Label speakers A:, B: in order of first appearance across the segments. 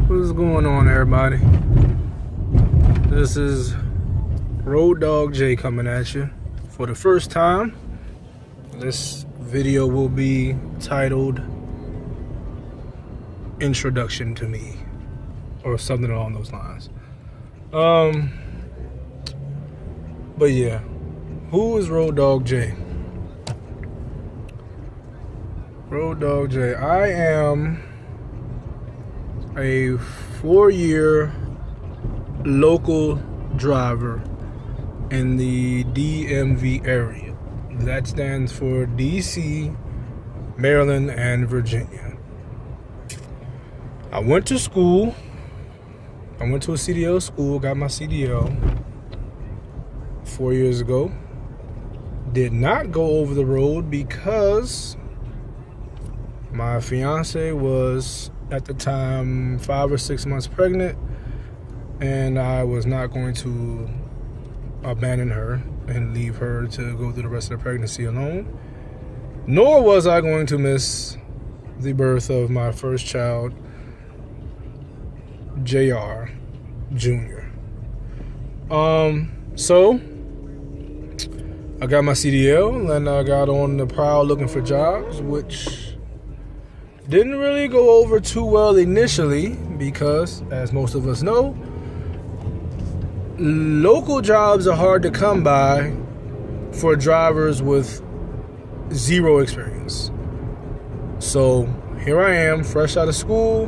A: What's going on, everybody? This is Road Dog J coming at you for the first time. This video will be titled Introduction to Me or something along those lines. But yeah, who is Road Dog J? Road Dog J. I am a 4-year local driver in the DMV area. That stands for DC, Maryland, and Virginia. I went to school. I went to a CDL school, got my CDL 4 years ago. Did not go over the road because my fiance was at the time 5 or 6 months pregnant, and I was not going to abandon her and leave her to go through the rest of the pregnancy alone. Nor was I going to miss the birth of my first child, JR Jr. So I got my CDL and I got on the prowl looking for jobs, which didn't really go over too well initially because, as most of us know, local jobs are hard to come by for drivers with zero experience. So here I am, fresh out of school,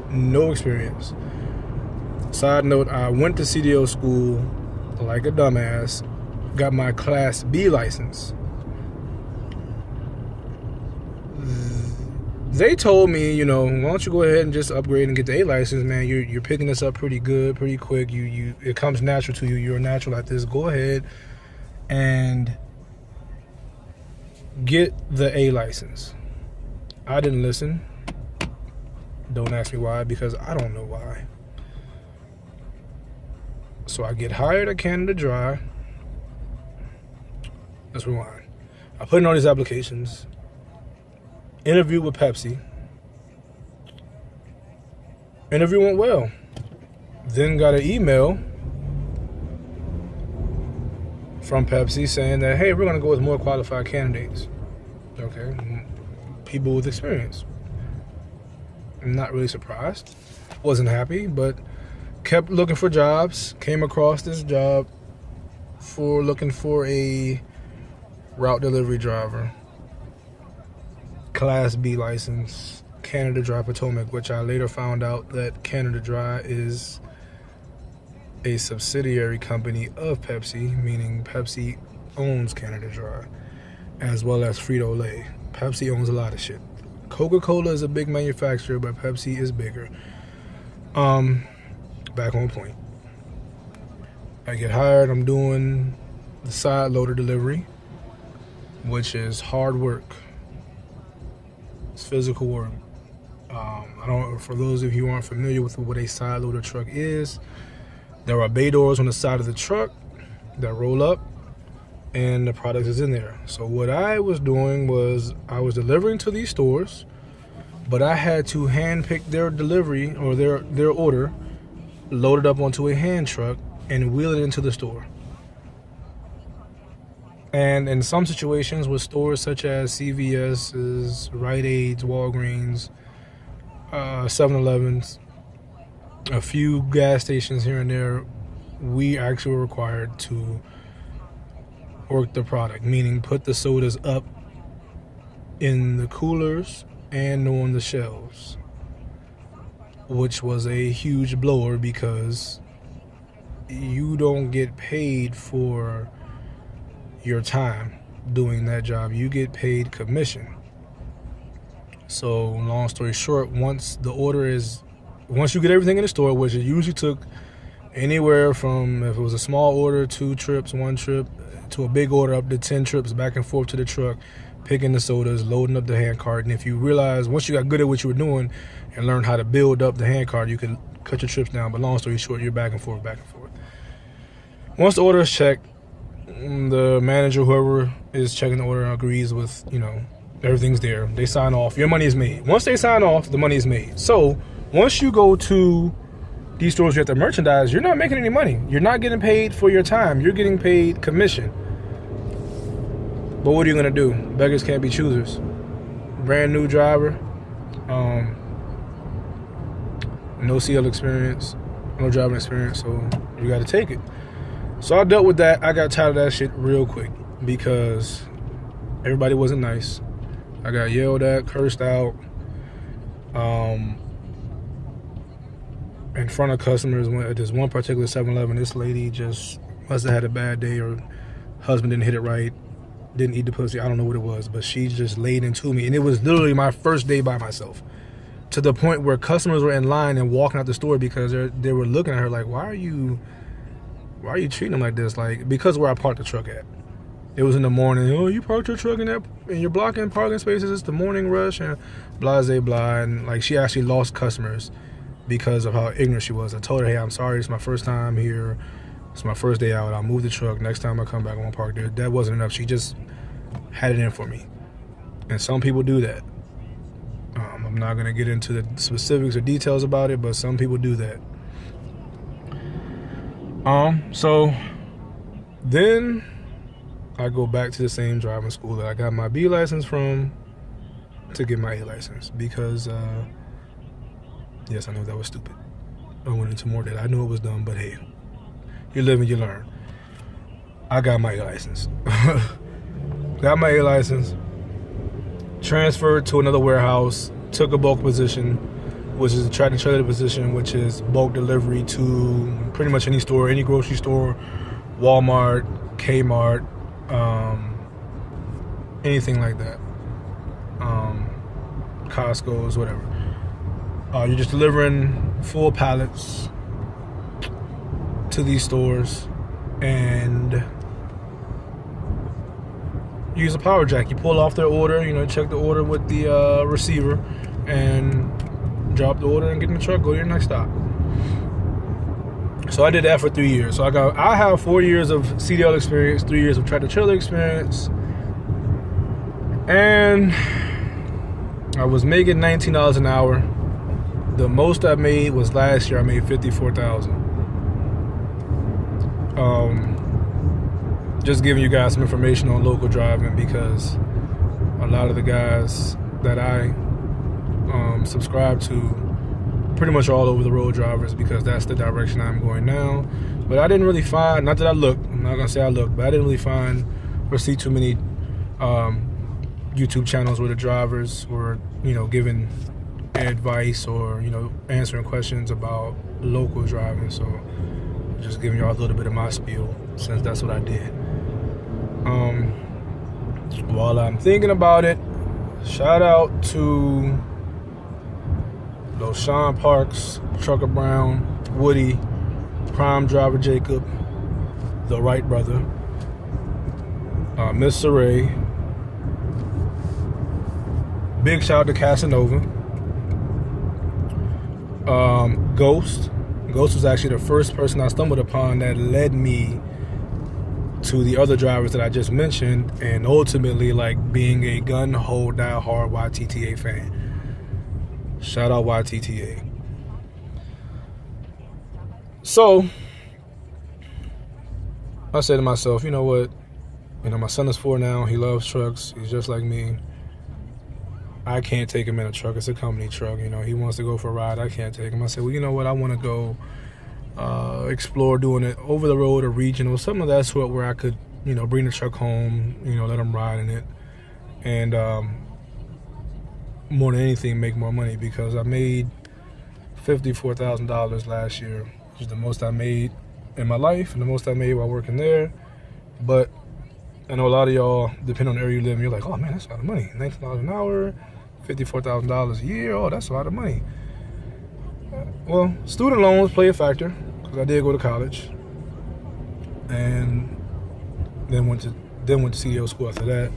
A: no experience. Side note, I went to CDL school like a dumbass, got my Class B license. They told me, why don't you go ahead and just upgrade and get the A license, man? You're picking this up pretty good, pretty quick. It comes natural to you. You're a natural at this. Go ahead and get the A license. I didn't listen. Don't ask me why, because I don't know why. So I get hired at Canada Dry. Let's rewind. I put in all these applications. Interview with Pepsi. Interview went well. Then got an email from Pepsi saying that, hey, we're going to go with more qualified candidates. Okay. People with experience. I'm not really surprised. Wasn't happy, but kept looking for jobs. Came across this job for looking for a route delivery driver. Class B license, Canada Dry Potomac, which I later found out that Canada Dry is a subsidiary company of Pepsi, meaning Pepsi owns Canada Dry, as well as Frito-Lay. Pepsi owns a lot of shit. Coca-Cola is a big manufacturer, but Pepsi is bigger. Back on point. I get hired, I'm doing the side loader delivery, which is hard work. It's physical work. For those of you who aren't familiar with what a side loader truck is, there are bay doors on the side of the truck that roll up and the product is in there. So what I was doing was I was delivering to these stores, but I had to hand pick their delivery or their order, load it up onto a hand truck and wheel it into the store. And in some situations with stores such as CVS's, Rite Aid's, Walgreens, 7-Elevens, a few gas stations here and there, we actually were required to work the product, meaning put the sodas up in the coolers and on the shelves, which was a huge blower because you don't get paid for your time doing that job. You get paid commission. So long story short, once you get everything in the store, which it usually took anywhere from, if it was a small order, 2 trips, 1 trip, to a big order up to 10 trips back and forth to the truck, picking the sodas, loading up the hand cart. And if you realize, once you got good at what you were doing and learned how to build up the hand cart, you could cut your trips down. But long story short, you're back and forth. Once the order is checked, the manager, whoever is checking the order, agrees with, everything's there. They sign off. Your money is made. Once they sign off, the money is made. So Once you go to these stores, you have to merchandise. You're not making any money. You're not getting paid for your time. You're getting paid commission. But what are you gonna do? Beggars can't be choosers. Brand new driver, no CL experience, no driving experience, so you got to take it. So I dealt with that. I got tired of that shit real quick because everybody wasn't nice. I got yelled at, cursed out, in front of customers. At this one particular 7-Eleven, this lady just must have had a bad day, or husband didn't hit it right, didn't eat the pussy. I don't know what it was, but she just laid into me, and it was literally my first day by myself. To the point where customers were in line and walking out the store because they were looking at her like, why are you treating them like this? Like, because where I parked the truck at. It was in the morning. Oh, you parked your truck and you're blocking parking spaces. It's the morning rush and blah, blah, blah. And like, she actually lost customers because of how ignorant she was. I told her, hey, I'm sorry. It's my first time here. It's my first day out. I'll move the truck. Next time I come back, I won't park there. That wasn't enough. She just had it in for me. And some people do that. I'm not going to get into the specifics or details about it, but some people do that. So then I go back to the same driving school that I got my B license from to get my A license because, yes, I know that was stupid. I went into more debt. I knew it was dumb, but hey, you live and you learn. I got my A license. Got my A license, transferred to another warehouse, took a bulk position, which is a tractor trailer position, which is bulk delivery to pretty much any store, any grocery store, Walmart, Kmart, anything like that, Costco's, whatever. You're just delivering full pallets to these stores and use a power jack. You pull off their order, check the order with the receiver and drop the order and get in the truck, go to your next stop. So I did that for 3 years. So I have 4 years of CDL experience, 3 years of tractor trailer experience, and I was making $19 an hour. The most I made was last year. I made $54,000. Just giving you guys some information on local driving because a lot of the guys that I subscribe to pretty much all over the road drivers because that's the direction I'm going now. But I didn't really find, not that I looked, I'm not gonna say I looked, but I didn't really find or see too many YouTube channels where the drivers were, giving advice or, answering questions about local driving. So just giving y'all a little bit of my spiel since that's what I did. While I'm thinking about it, shout out to Sean Parks, Trucker Brown, Woody, Prime Driver Jacob, the Wright brother, Miss Saray. Big shout out to Casanova. Ghost. Ghost was actually the first person I stumbled upon that led me to the other drivers that I just mentioned, and ultimately being a gun-ho die-hard YTTA fan. Shout out YTTA. So I said to myself, you know what? My son is 4 now. He loves trucks. He's just like me. I can't take him in a truck. It's a company truck. He wants to go for a ride. I can't take him. I said, well, you know what? I want to go explore doing it over the road or regional, something of that sort where I could, bring the truck home, let him ride in it. And more than anything, make more money because I made $54,000 last year, which is the most I made in my life and the most I made while working there. But I know a lot of y'all, depending on the area you live in, you're like, oh man, that's a lot of money. $19 an hour, $54,000 a year. Oh, that's a lot of money. Well, student loans play a factor because I did go to college and then went to CDL school after that.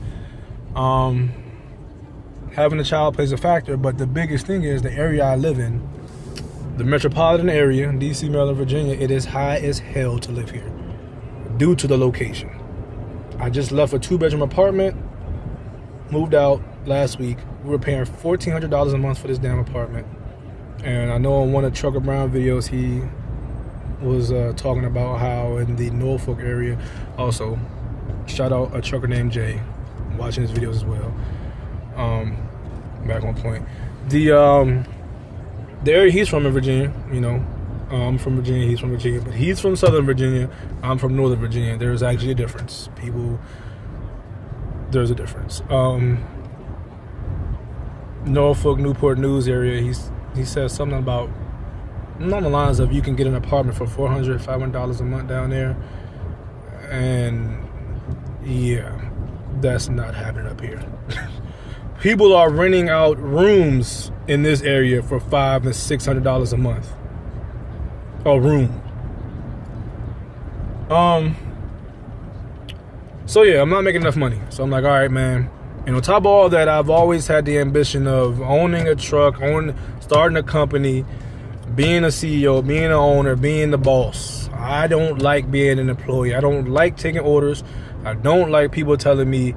A: Having a child plays a factor, but the biggest thing is the area I live in, the metropolitan area, DC, Maryland, Virginia, it is high as hell to live here due to the location. I just left a 2-bedroom apartment, moved out last week. We were paying $1,400 a month for this damn apartment. And I know in one of Trucker Brown videos, he was talking about how in the Norfolk area, also, shout out a trucker named Jay, I'm watching his videos as well. Back on point. The area he's from in Virginia, you know, I'm from Virginia, he's from Virginia, but he's from Southern Virginia, I'm from Northern Virginia. There's actually a difference. There's a difference. Norfolk, Newport News area, he says something about, along the lines of, you can get an apartment for $400, $500 a month down there. And yeah, that's not happening up here. People are renting out rooms in this area for $500 and $600 a month. A room. So yeah, I'm not making enough money. So I'm like, all right, man. And on top of all that, I've always had the ambition of owning a truck, starting a company, being a CEO, being an owner, being the boss. I don't like being an employee. I don't like taking orders. I don't like people telling me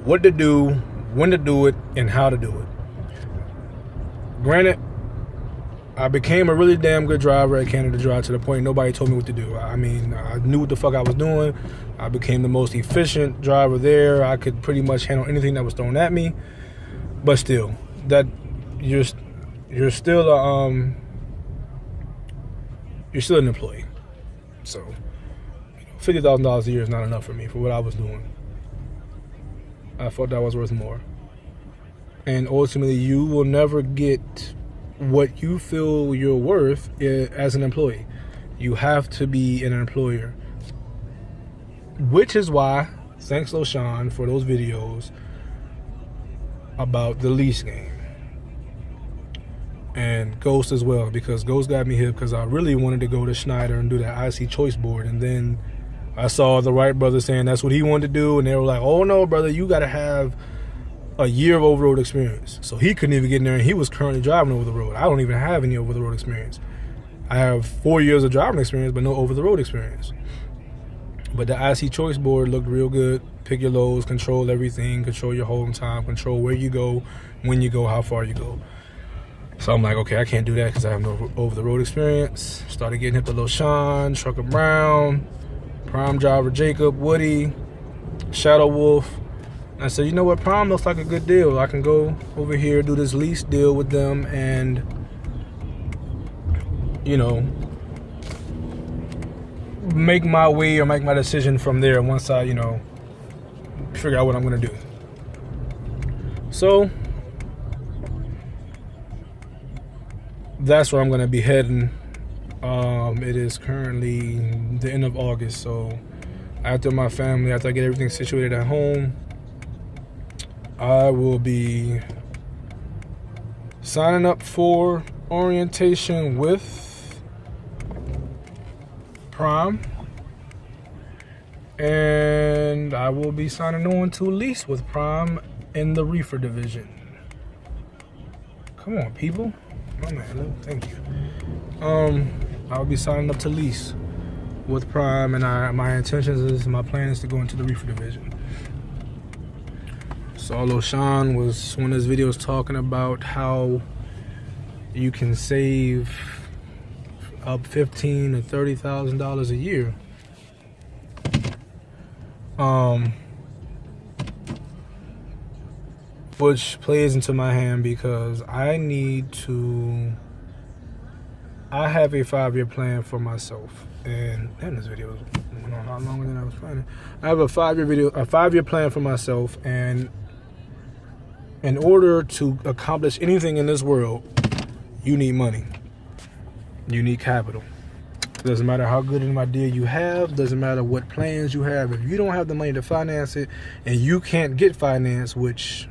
A: what to do, when to do it, and how to do it. Granted, I became a really damn good driver at Canada Dry to the point nobody told me what to do. I mean, I knew what the fuck I was doing. I became the most efficient driver there. I could pretty much handle anything that was thrown at me. But still, that you're still an employee. So $50,000 a year is not enough for me for what I was doing. I thought that was worth more. And ultimately, you will never get what you feel you're worth as an employee. You have to be an employer. Which is why, thanks LoSean for those videos about the lease game. And Ghost as well, because Ghost got me here because I really wanted to go to Schneider and do that IC choice board. And then I saw the Wright brothers saying that's what he wanted to do. And they were like, oh no, brother, you got to have a year of over-the-road experience. So he couldn't even get in there, and he was currently driving over the road. I don't even have any over-the-road experience. I have 4 years of driving experience, but no over-the-road experience. But the IC choice board looked real good. Pick your loads, control everything, control your holding time, control where you go, when you go, how far you go. So I'm like, okay, I can't do that because I have no over-the-road experience. Started getting hit to LoSean, Trucker Brown, Prime Driver Jacob, Woody, Shadow Wolf. I said, you know what, Prime looks like a good deal. I can go over here, do this lease deal with them, and, you know, make my way or make my decision from there once I, you know, figure out what I'm going to do. So that's where I'm going to be heading. It is currently the end of August, so after I get everything situated at home, I will be signing up for orientation with Prime, and I will be signing on to lease with Prime in the reefer division. Come on, people. Oh man, thank you. I'll be signing up to lease with Prime, and my plan is to go into the reefer division. So LoSean was one of his videos talking about how you can save up $15,000 to $30,000 a year. Which plays into my hand because I have a 5-year plan for myself. And damn, this video went on a lot longer than I was planning. I have a 5-year plan for myself, and in order to accomplish anything in this world, you need money. You need capital. Doesn't matter how good an idea you have, doesn't matter what plans you have. If you don't have the money to finance it, and you can't get finance, which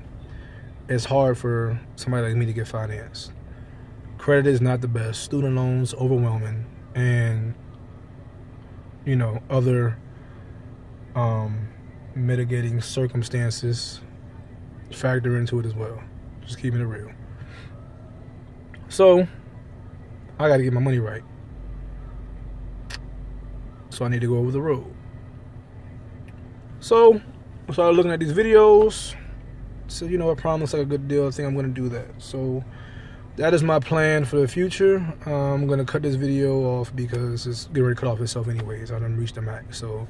A: is hard for somebody like me to get finance. Credit is not the best. Student loans, overwhelming. And, you know, other mitigating circumstances factor into it as well. Just keeping it real. So I got to get my money right. So I need to go over the road. So I started looking at these videos. So, you know what, Prime looks like a good deal. I think I'm going to do that. So that is my plan for the future. I'm gonna cut this video off because it's getting ready to cut off itself anyways. I done reached the max. So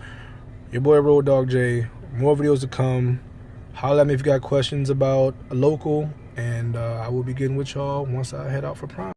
A: your boy Road Dog J. More videos to come. Holla at me if you got questions about a local, and I will be getting with y'all once I head out for Prime.